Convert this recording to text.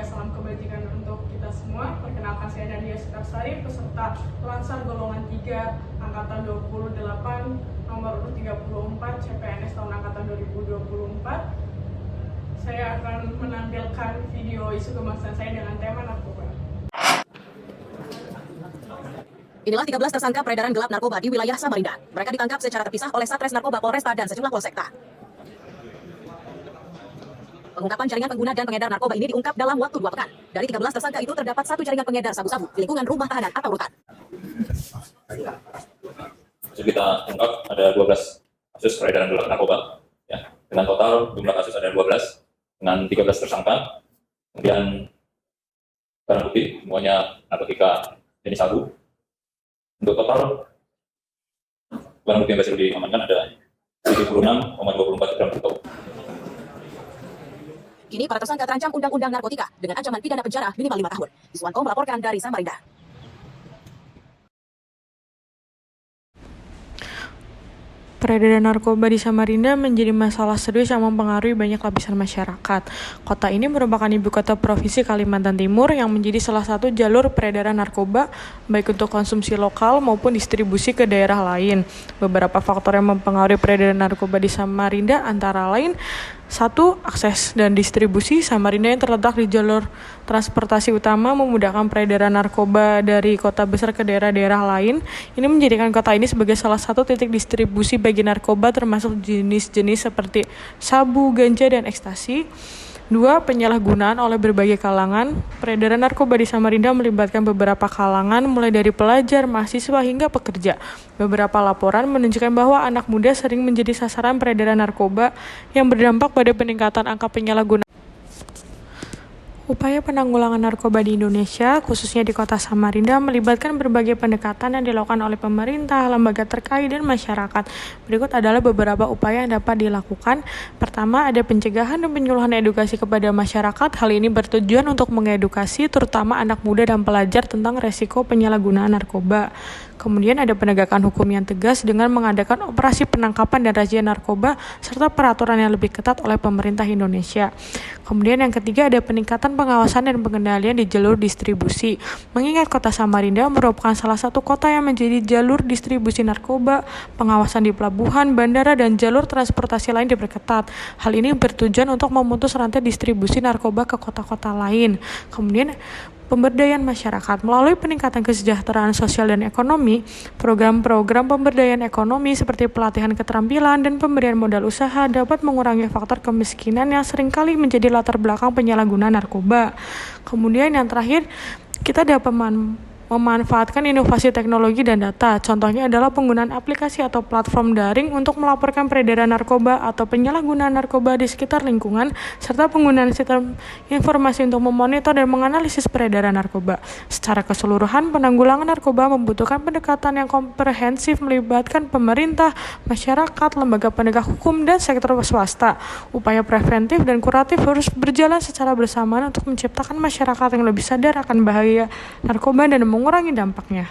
salam kebajikan untuk kita semua. Perkenalkan, saya Nadia Sutarsari, peserta Lansar golongan 3 angkatan 28 nomor urut 34 CPNS tahun angkatan 2024. Saya akan menampilkan video isu kebangsaan saya dengan tema narkoba. Inilah 13 tersangka peredaran gelap narkoba di wilayah Samarinda. Mereka ditangkap secara terpisah oleh Satres Narkoba Polresta dan sejumlah polsekta. Pengungkapan jaringan pengguna dan pengedar narkoba ini diungkap dalam waktu 2 pekan. Dari 13 tersangka itu terdapat 1 jaringan pengedar sabu-sabu di lingkungan rumah tahanan atau rutan. Kita ungkap ada 12 kasus peredaran gelap narkoba. Ya, dengan total jumlah kasus ada 12 dengan 13 tersangka. Kemudian barang bukti semuanya narkotika jenis sabu. Untuk total barang bukti yang berhasil diamankan ada 76,24 gram narkoba. Kini para tersangka terancam undang-undang narkotika dengan ancaman pidana penjara minimal 5 tahun. Iswanto melaporkan dari Samarinda. Peredaran narkoba di Samarinda menjadi masalah serius yang mempengaruhi banyak lapisan masyarakat. Kota ini merupakan ibu kota Provinsi Kalimantan Timur yang menjadi salah satu jalur peredaran narkoba baik untuk konsumsi lokal maupun distribusi ke daerah lain. Beberapa faktor yang mempengaruhi peredaran narkoba di Samarinda antara lain: 1. Akses dan distribusi. Samarinda yang terletak di jalur transportasi utama memudahkan peredaran narkoba dari kota besar ke daerah-daerah lain. Ini menjadikan kota ini sebagai salah satu titik distribusi bagi narkoba termasuk jenis-jenis seperti sabu, ganja, dan ekstasi. 2. Penyalahgunaan oleh berbagai kalangan. Peredaran narkoba di Samarinda melibatkan beberapa kalangan, mulai dari pelajar, mahasiswa, hingga pekerja. Beberapa laporan menunjukkan bahwa anak muda sering menjadi sasaran peredaran narkoba yang berdampak pada peningkatan angka penyalahgunaan. Upaya penanggulangan narkoba di Indonesia, khususnya di kota Samarinda, melibatkan berbagai pendekatan yang dilakukan oleh pemerintah, lembaga terkait, dan masyarakat. Berikut adalah beberapa upaya yang dapat dilakukan. Pertama, ada pencegahan dan penyuluhan edukasi kepada masyarakat. Hal ini bertujuan untuk mengedukasi terutama anak muda dan pelajar tentang resiko penyalahgunaan narkoba. Kemudian ada penegakan hukum yang tegas dengan mengadakan operasi penangkapan dan razia narkoba serta peraturan yang lebih ketat oleh pemerintah Indonesia. Kemudian yang ketiga ada peningkatan pengawasan dan pengendalian di jalur distribusi. Mengingat kota Samarinda merupakan salah satu kota yang menjadi jalur distribusi narkoba, pengawasan di pelabuhan, bandara, dan jalur transportasi lain diperketat. Hal ini bertujuan untuk memutus rantai distribusi narkoba ke kota-kota lain. Kemudian pemberdayaan masyarakat melalui peningkatan kesejahteraan sosial dan ekonomi. Program-program pemberdayaan ekonomi seperti pelatihan keterampilan dan pemberian modal usaha dapat mengurangi faktor kemiskinan yang seringkali menjadi latar belakang penyalahgunaan narkoba. Kemudian yang terakhir, kita dapat memanfaatkan inovasi teknologi dan data. Contohnya adalah penggunaan aplikasi atau platform daring untuk melaporkan peredaran narkoba atau penyalahgunaan narkoba di sekitar lingkungan, serta penggunaan sistem informasi untuk memonitor dan menganalisis peredaran narkoba. Secara keseluruhan, penanggulangan narkoba membutuhkan pendekatan yang komprehensif melibatkan pemerintah, masyarakat, lembaga penegak hukum, dan sektor swasta. Upaya preventif dan kuratif harus berjalan secara bersamaan untuk menciptakan masyarakat yang lebih sadar akan bahaya narkoba dan mengurangi dampaknya.